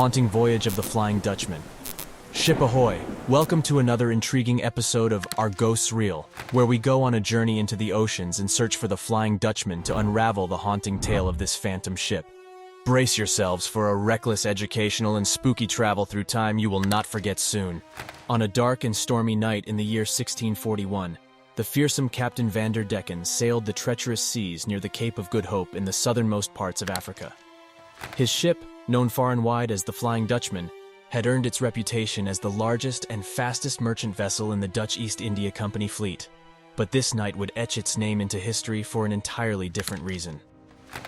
Haunting Voyage of the Flying Dutchman. Ship ahoy! Welcome to another intriguing episode of Are Ghosts Real, where we go on a journey into the oceans and search for the Flying Dutchman to unravel the haunting tale of this phantom ship. Brace yourselves for a reckless educational and spooky travel through time you will not forget soon. On a dark and stormy night in the year 1641, the fearsome Captain Van der Decken sailed the treacherous seas near the Cape of Good Hope in the southernmost parts of Africa. His ship, known far and wide as the Flying Dutchman, had earned its reputation as the largest and fastest merchant vessel in the Dutch East India Company fleet. But this night would etch its name into history for an entirely different reason.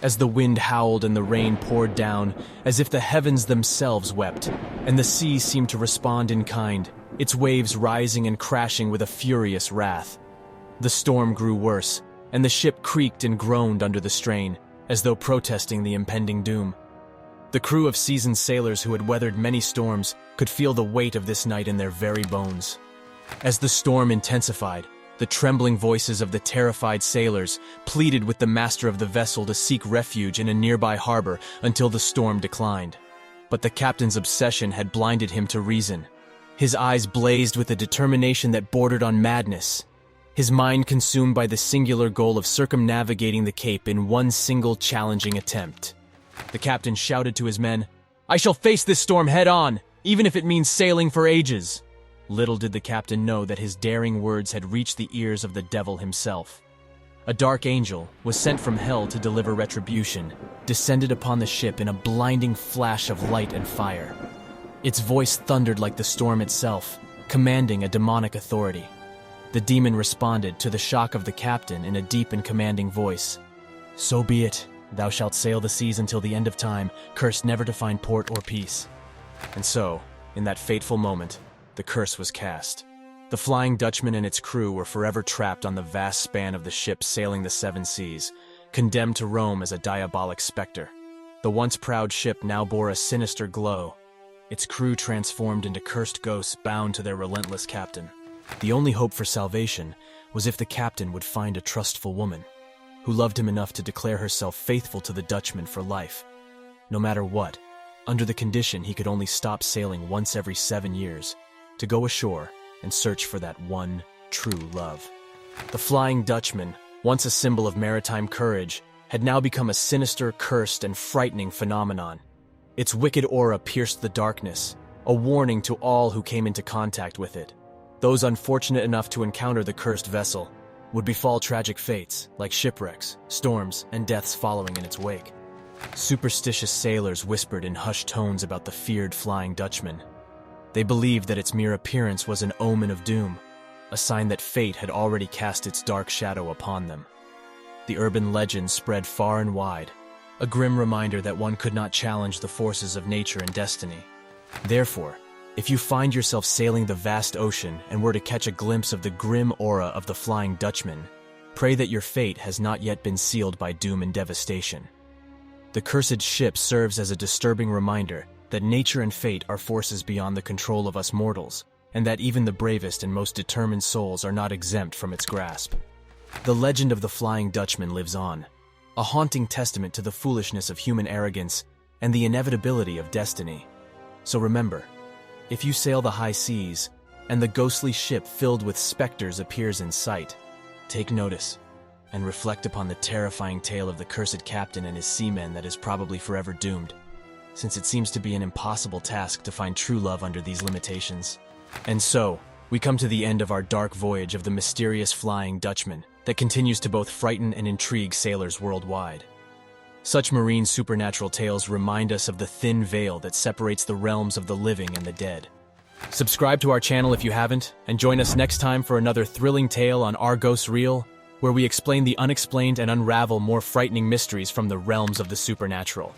As the wind howled and the rain poured down, as if the heavens themselves wept, and the sea seemed to respond in kind, its waves rising and crashing with a furious wrath. The storm grew worse, and the ship creaked and groaned under the strain, as though protesting the impending doom. The crew of seasoned sailors who had weathered many storms could feel the weight of this night in their very bones. As the storm intensified, the trembling voices of the terrified sailors pleaded with the master of the vessel to seek refuge in a nearby harbor until the storm declined. But the captain's obsession had blinded him to reason. His eyes blazed with a determination that bordered on madness. His mind consumed by the singular goal of circumnavigating the Cape in one single challenging attempt. The captain shouted to his men, "I shall face this storm head-on, even if it means sailing for ages." Little did the captain know that his daring words had reached the ears of the devil himself. A dark angel was sent from hell to deliver retribution, descended upon the ship in a blinding flash of light and fire. Its voice thundered like the storm itself, commanding a demonic authority. The demon responded to the shock of the captain in a deep and commanding voice. "So be it. Thou shalt sail the seas until the end of time, cursed never to find port or peace." And so, in that fateful moment, the curse was cast. The Flying Dutchman and its crew were forever trapped on the vast span of the ship sailing the seven seas, condemned to roam as a diabolic specter. The once proud ship now bore a sinister glow, its crew transformed into cursed ghosts bound to their relentless captain. The only hope for salvation was if the captain would find a trustful woman, who loved him enough to declare herself faithful to the Dutchman for life. No matter what, under the condition he could only stop sailing once every 7 years, to go ashore and search for that one true love. The Flying Dutchman, once a symbol of maritime courage, had now become a sinister, cursed, and frightening phenomenon. Its wicked aura pierced the darkness, a warning to all who came into contact with it. Those unfortunate enough to encounter the cursed vessel would befall tragic fates, like shipwrecks, storms, and deaths following in its wake. Superstitious sailors whispered in hushed tones about the feared Flying Dutchman. They believed that its mere appearance was an omen of doom, a sign that fate had already cast its dark shadow upon them. The urban legend spread far and wide, a grim reminder that one could not challenge the forces of nature and destiny. Therefore, if you find yourself sailing the vast ocean and were to catch a glimpse of the grim aura of the Flying Dutchman, pray that your fate has not yet been sealed by doom and devastation. The cursed ship serves as a disturbing reminder that nature and fate are forces beyond the control of us mortals, and that even the bravest and most determined souls are not exempt from its grasp. The legend of the Flying Dutchman lives on, a haunting testament to the foolishness of human arrogance and the inevitability of destiny. So remember, if you sail the high seas, and the ghostly ship filled with specters appears in sight, take notice, and reflect upon the terrifying tale of the cursed captain and his seamen that is probably forever doomed, since it seems to be an impossible task to find true love under these limitations. And so, we come to the end of our dark voyage of the mysterious Flying Dutchman that continues to both frighten and intrigue sailors worldwide. Such marine supernatural tales remind us of the thin veil that separates the realms of the living and the dead. Subscribe to our channel if you haven't, and join us next time for another thrilling tale on Are Ghosts Real, where we explain the unexplained and unravel more frightening mysteries from the realms of the supernatural.